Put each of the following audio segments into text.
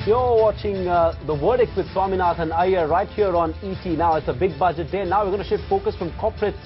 You're watching The Verdict with Swaminathan Aiyar right here on ET. Now, it's a big budget day. Now we're going to shift focus from corporates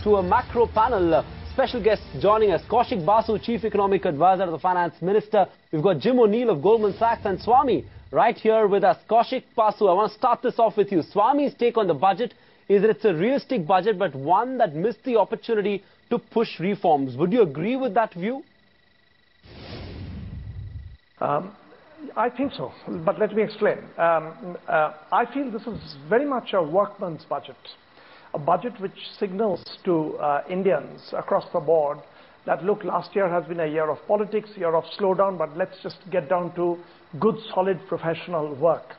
to a macro panel. Special guests joining us, Kaushik Basu, Chief Economic Advisor to the Finance Minister. We've got Jim O'Neill of Goldman Sachs and Swami right here with us. Kaushik Basu, I want to start this off with you. Swami's take on the budget is that it's a realistic budget, but one that missed the opportunity to push reforms. Would you agree with that view? I think so, but let me explain. I feel this is very much a workman's budget, a budget which signals to Indians across the board that, look, last year has been a year of politics, year of slowdown, but let's just get down to good, solid, professional work.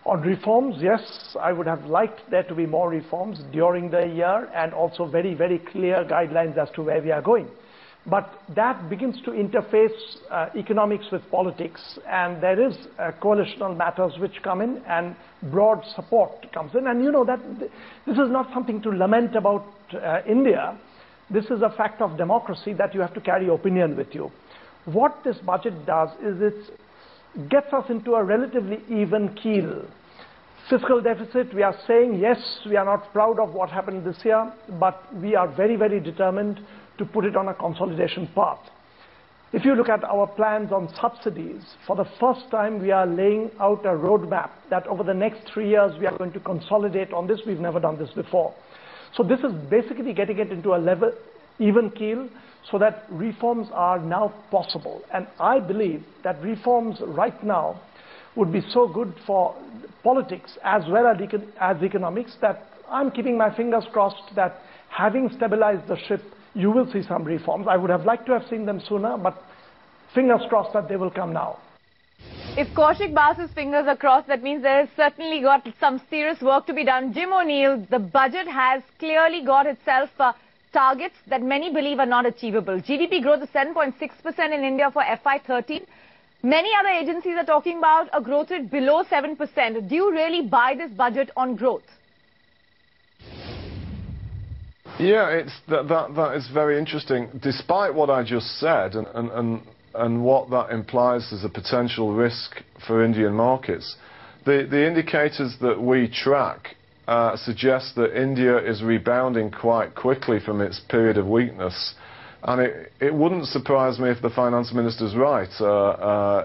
On reforms, yes, I would have liked there to be more reforms during the year and also very, very clear guidelines as to where we are going. But that begins to interface economics with politics, and there is coalitional matters which come in and broad support comes in. And you know that this is not something to lament about India. This is a fact of democracy that you have to carry opinion with you. What this budget does is it gets us into a relatively even keel. Fiscal deficit, we are saying, yes, we are not proud of what happened this year, but we are very, very determined to put it on a consolidation path. If you look at our plans on subsidies, for the first time we are laying out a roadmap that over the next 3 years we are going to consolidate on this. We've never done this before. So this is basically getting it into a level, even keel, so that reforms are now possible. And I believe that reforms right now would be so good for politics as well as economics that I'm keeping my fingers crossed that, having stabilized the ship, you will see some reforms. I would have liked to have seen them sooner, but fingers crossed that they will come now. If Kaushik Basu's fingers are crossed, that means there has certainly got some serious work to be done. Jim O'Neill, the budget has clearly got itself targets that many believe are not achievable. GDP growth is 7.6% in India for FY13. Many other agencies are talking about a growth rate below 7%. Do you really buy this budget on growth? Yeah, that is very interesting. Despite what I just said and what that implies as a potential risk for Indian markets, the indicators that we track suggest that India is rebounding quite quickly from its period of weakness. And it wouldn't surprise me if the finance minister's right.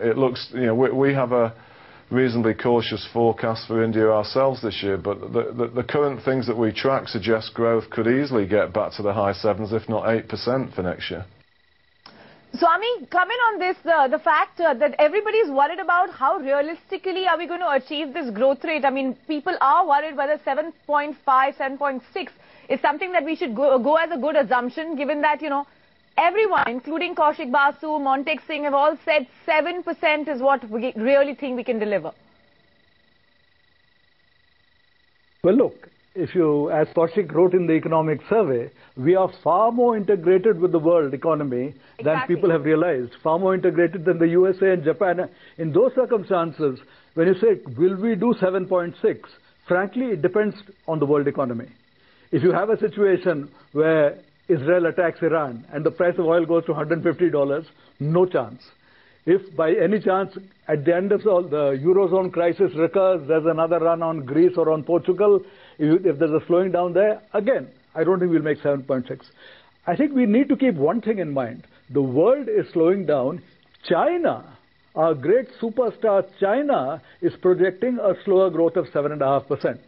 It looks, you know, we have a reasonably cautious forecast for India ourselves this year, but the current things that we track suggest growth could easily get back to the high 7s, if not 8% for next year. Swami, come in on this, the fact that everybody is worried about how realistically are we going to achieve this growth rate. I mean, people are worried whether 7.5, 7.6 is something that we should go as a good assumption, given that, you know, everyone, including Kaushik Basu, Montek Singh, have all said 7% is what we really think we can deliver. Well, look, if you, as Kaushik wrote in the economic survey, we are far more integrated with the world economy than people have realized, far more integrated than the USA and Japan. In those circumstances, when you say, will we do 7.6, frankly, it depends on the world economy. If you have a situation where Israel attacks Iran and the price of oil goes to $150, no chance. If by any chance at the end of all the Eurozone crisis recurs, there's another run on Greece or on Portugal, if there's a slowing down there, again, I don't think we'll make 7.6. I think we need to keep one thing in mind. The world is slowing down. China, our great superstar China, is projecting a slower growth of 7.5%.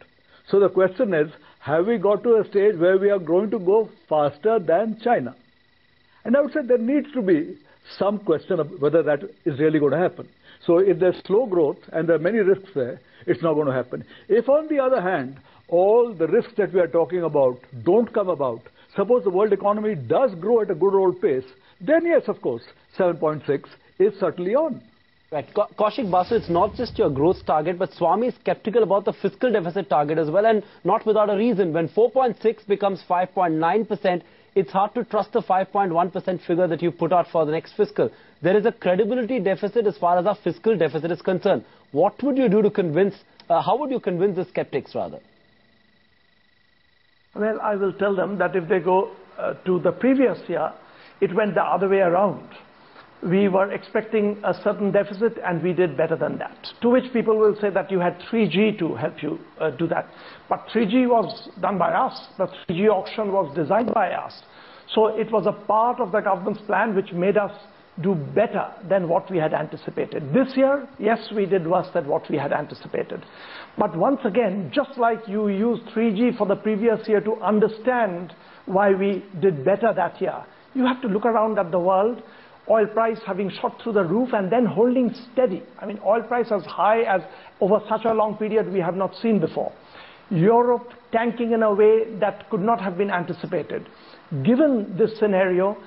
So the question is, have we got to a stage where we are going to go faster than China? And I would say there needs to be some question of whether that is really going to happen. So if there's slow growth and there are many risks there, it's not going to happen. If on the other hand, all the risks that we are talking about don't come about, suppose the world economy does grow at a good old pace, then yes, of course, 7.6 is certainly on. Right. Kaushik Basu, it's not just your growth target, but Swami is skeptical about the fiscal deficit target as well, and not without a reason. When 4.6 becomes 5.9%, it's hard to trust the 5.1% figure that you put out for the next fiscal. There is a credibility deficit as far as our fiscal deficit is concerned. What would you do to convince, how would you convince the skeptics rather? Well, I will tell them that if they go to the previous year, it went the other way around. we were expecting a certain deficit and we did better than that. To which people will say that you had 3G to help you do that. But 3G was done by us. The 3G auction was designed by us. So it was a part of the government's plan which made us do better than what we had anticipated. This year, yes, we did worse than what we had anticipated. But once again, just like you used 3G for the previous year to understand why we did better that year, you have to look around at the world, oil price having shot through the roof and then holding steady. I mean, oil price as high as over such a long period we have not seen before. Europe tanking in a way that could not have been anticipated. Given this scenario,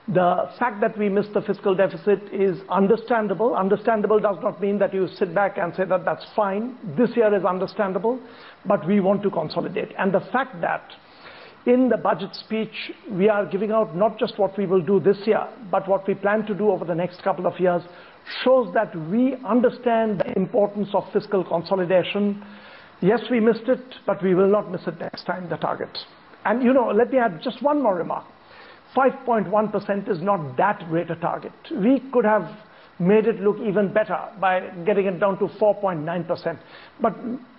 the fact that we missed the fiscal deficit is understandable. Understandable does not mean that you sit back and say that that's fine. This year is understandable, but we want to consolidate. And the fact that in the budget speech, we are giving out not just what we will do this year, but what we plan to do over the next couple of years, shows that we understand the importance of fiscal consolidation. Yes, we missed it, but we will not miss it next time, the target. And you know, let me add just one more remark. 5.1% is not that great a target. We could have made it look even better by getting it down to 4.9%. But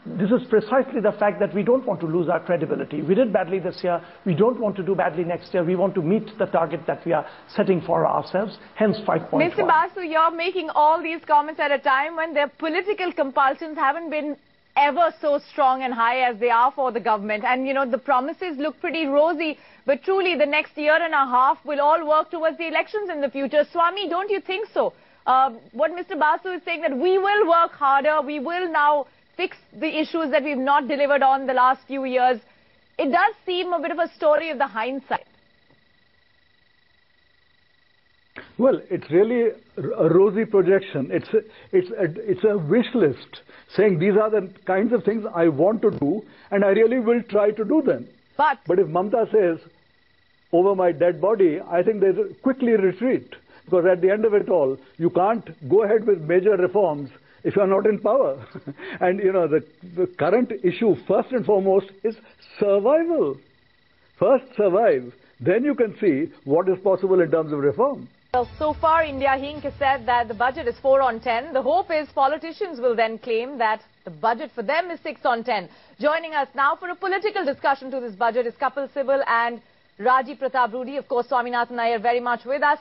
this is precisely the fact that we don't want to lose our credibility. We did badly this year. We don't want to do badly next year. We want to meet the target that we are setting for ourselves, hence 5.1. Mr. Basu, you're making all these comments at a time when their political compulsions haven't been ever so strong and high as they are for the government. And, you know, the promises look pretty rosy, but truly the next year and a half will all work towards the elections in the future. Swami, don't you think so? What Mr. Basu is saying, that we will work harder, we will now fix the issues that we've not delivered on the last few years. It does seem a bit of a story of the hindsight. Well, it's really a rosy projection. It's a wish list saying these are the kinds of things I want to do and I really will try to do them. But if Mamta says, over my dead body, I think they quickly retreat. Because at the end of it all, you can't go ahead with major reforms if you're not in power. And, you know, the current issue, first and foremost, is survival. First survive, then you can see what is possible in terms of reform. Well, so far, India Inc. has said that the budget is 4 on 10. The hope is politicians will then claim that the budget for them is 6 on 10. Joining us now for a political discussion to this budget is Kapil Sibal and Raji Pratap Rudy. Of course, Swaminathan Aiyar very much with us.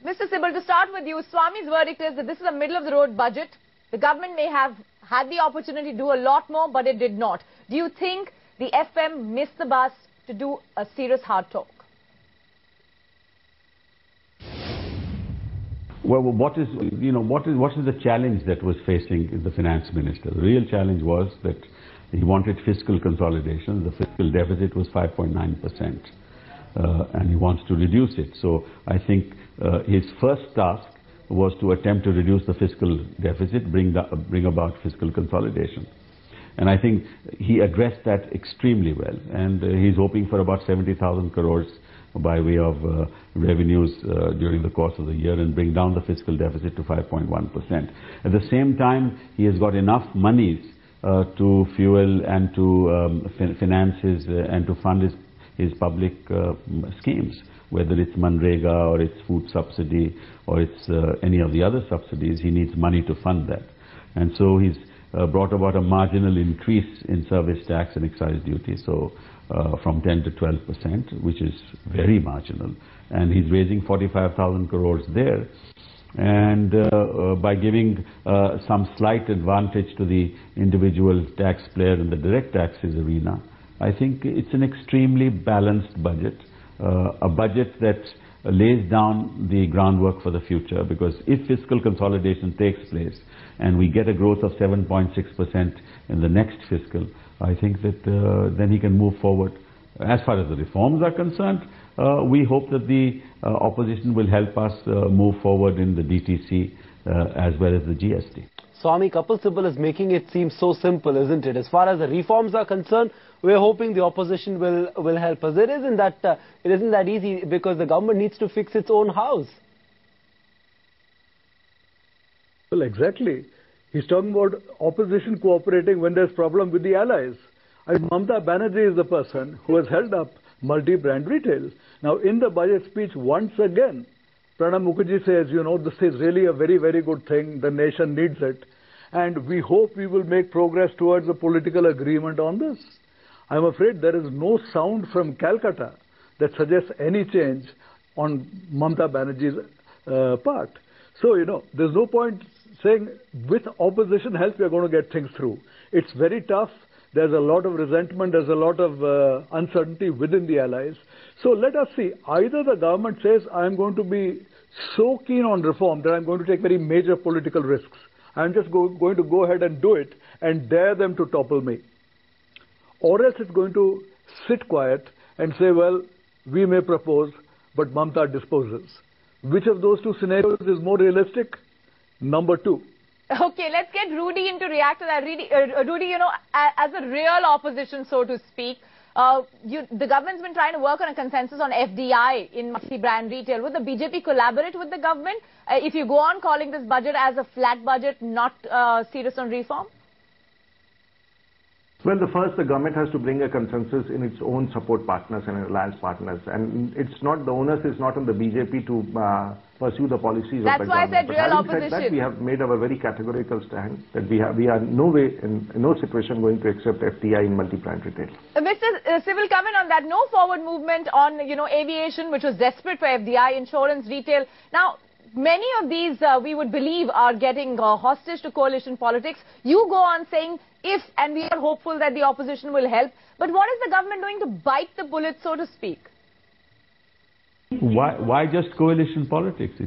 Mr. Sibal, to start with you, Swami's verdict is that this is a middle-of-the-road budget. The government may have had the opportunity to do a lot more, but it did not. Do you think the FM missed the bus to do a serious hard talk? Well, what is the challenge that was facing the finance minister? The real challenge was that he wanted fiscal consolidation. The fiscal deficit was 5.9%, and he wants to reduce it. So I think his first task was to attempt to reduce the fiscal deficit, bring about fiscal consolidation. And I think he addressed that extremely well. And he's hoping for about 70,000 crores by way of revenues during the course of the year and bring down the fiscal deficit to 5.1%. At the same time, he has got enough monies to fuel and to finance his and to fund his public schemes, whether it's Manrega or it's food subsidy or it's any of the other subsidies. He needs money to fund that. And so he's brought about a marginal increase in service tax and excise duty, so from 10 to 12%, which is very marginal. And he's raising 45,000 crores there. And by giving some slight advantage to the individual taxpayer in the direct taxes arena, I think it's an extremely balanced budget, a budget that lays down the groundwork for the future, because if fiscal consolidation takes place and we get a growth of 7.6% in the next fiscal, I think that then he can move forward. As far as the reforms are concerned, we hope that the opposition will help us move forward in the DTC as well as the GST. Swami, Kapil Sibal is making it seem so simple, isn't it? As far as the reforms are concerned, we're hoping the opposition will help us. It isn't that easy, because the government needs to fix its own house. Well, exactly. He's talking about opposition cooperating when there's problem with the allies. And Mamata Banerjee is the person who has held up multi-brand retail. Now, in the budget speech, once again, Pranab Mukherjee says, you know, this is really a very, very good thing. The nation needs it. And we hope we will make progress towards a political agreement on this. I'm afraid there is no sound from Calcutta that suggests any change on Mamata Banerjee's part. So, you know, there's no point saying with opposition help we are going to get things through. It's very tough. There's a lot of resentment. There's a lot of uncertainty within the allies. So let us see. Either the government says, I'm going to be so keen on reform that I'm going to take very major political risks. I'm just going to go ahead and do it and dare them to topple me. Or else it's going to sit quiet and say, well, we may propose, but Mamata disposes. Which of those two scenarios is more realistic? Number two. Okay, let's get Rudy in to react to that. Rudy, you know, as a real opposition, so to speak, the government's been trying to work on a consensus on FDI in multi-brand retail. Would the BJP collaborate with the government if you go on calling this budget as a flat budget, not serious on reform? Well, the government has to bring a consensus in its own support partners and alliance partners. And it's not, the onus is not on the BJP to pursue the policies of the government. That's why I said real opposition. Said that, we have made our very categorical stand that we are no way, in no situation going to accept FDI in multi-brand retail. Mr. Civil, comment on that. No forward movement on, you know, aviation, which was desperate for FDI, insurance, retail. Now, many of these, we would believe, are getting hostage to coalition politics. You go on saying if, and we are hopeful that the opposition will help. But what is the government doing to bite the bullet, so to speak? Why just coalition politics?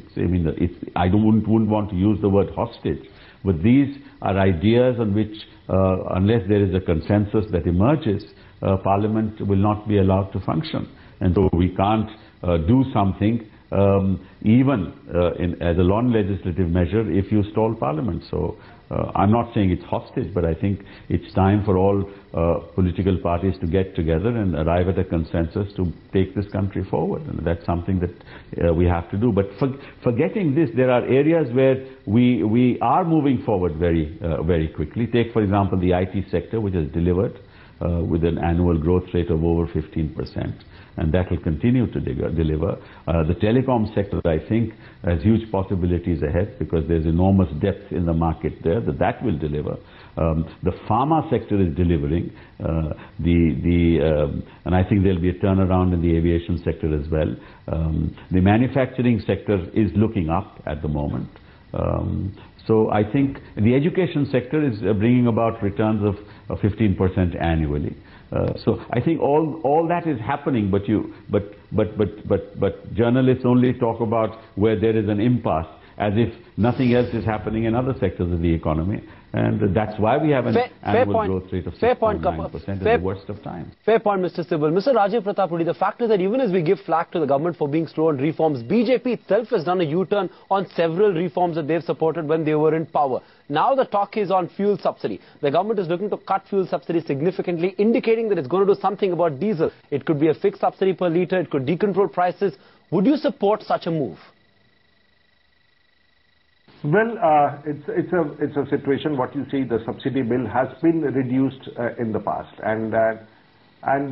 I wouldn't want to use the word hostage, but these are ideas on which, unless there is a consensus that emerges, Parliament will not be allowed to function. And so we can't do something even as a non-legislative measure if you stall Parliament. So I'm not saying it's hostage, but I think it's time for all political parties to get together and arrive at a consensus to take this country forward. And that's something that we have to do. But forgetting this, there are areas where we are moving forward very quickly. Take, for example, the IT sector, which has delivered with an annual growth rate of over 15%. And that will continue to deliver. The telecom sector, I think, has huge possibilities ahead because there's enormous depth in the market there that will deliver. The pharma sector is delivering, and I think there'll be a turnaround in the aviation sector as well. The manufacturing sector is looking up at the moment. So I think the education sector is bringing about returns of 15% annually. So I think all that is happening, but journalists only talk about where there is an impasse, as if nothing else is happening in other sectors of the economy. And that's why we have an annual growth rate of 6.9% in the worst of times. Fair point, Mr. Sibal. Mr. Rajiv Pratap Rudy, the fact is that even as we give flack to the government for being slow on reforms, BJP itself has done a U-turn on several reforms that they've supported when they were in power. Now the talk is on fuel subsidy. The government is looking to cut fuel subsidy significantly, indicating that it's going to do something about diesel. It could be a fixed subsidy per litre, it could decontrol prices. Would you support such a move? Well, it's a situation. What you see, the subsidy bill has been reduced in the past, and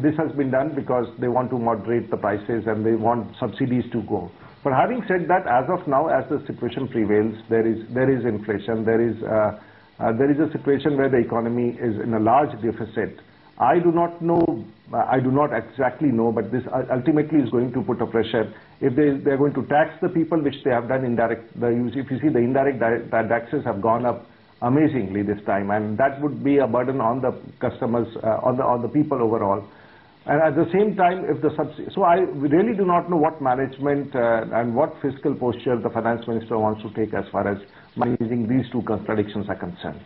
this has been done because they want to moderate the prices and they want subsidies to go. But having said that, as of now, as the situation prevails, there is inflation. There is a situation where the economy is in a large deficit. I do not know. I do not exactly know, but this ultimately is going to put a pressure. If they are going to tax the people, which they have done indirect, if you see the indirect taxes have gone up amazingly this time, and that would be a burden on the customers, on the people overall. And at the same time, if the subsidy, so I really do not know what management and what fiscal posture the finance minister wants to take as far as managing these two contradictions are concerned.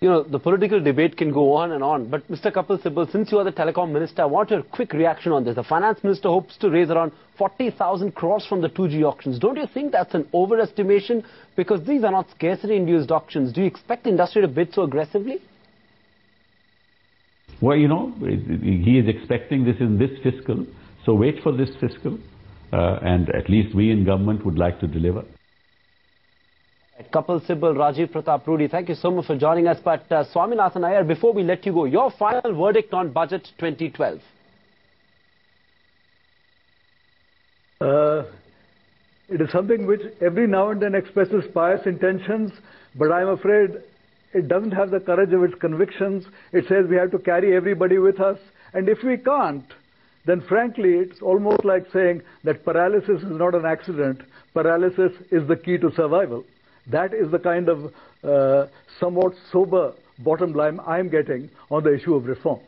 You know, the political debate can go on and on, but Mr. Kapil Sibal, since you are the telecom minister, I want your quick reaction on this. The finance minister hopes to raise around 40,000 crores from the 2G auctions. Don't you think that's an overestimation? Because these are not scarcity-induced auctions. Do you expect the industry to bid so aggressively? Well, you know, he is expecting this in this fiscal, so wait for this fiscal, and at least we in government would like to deliver. Kapil Sibal, Rajiv Pratap Rudy, thank you so much for joining us. But Swaminathan Aiyar, before we let you go, your final verdict on Budget 2012. It is something which every now and then expresses pious intentions, but I'm afraid it doesn't have the courage of its convictions. It says we have to carry everybody with us, and if we can't, then frankly it's almost like saying that paralysis is not an accident, paralysis is the key to survival. That is the kind of somewhat sober bottom line I'm getting on the issue of reform.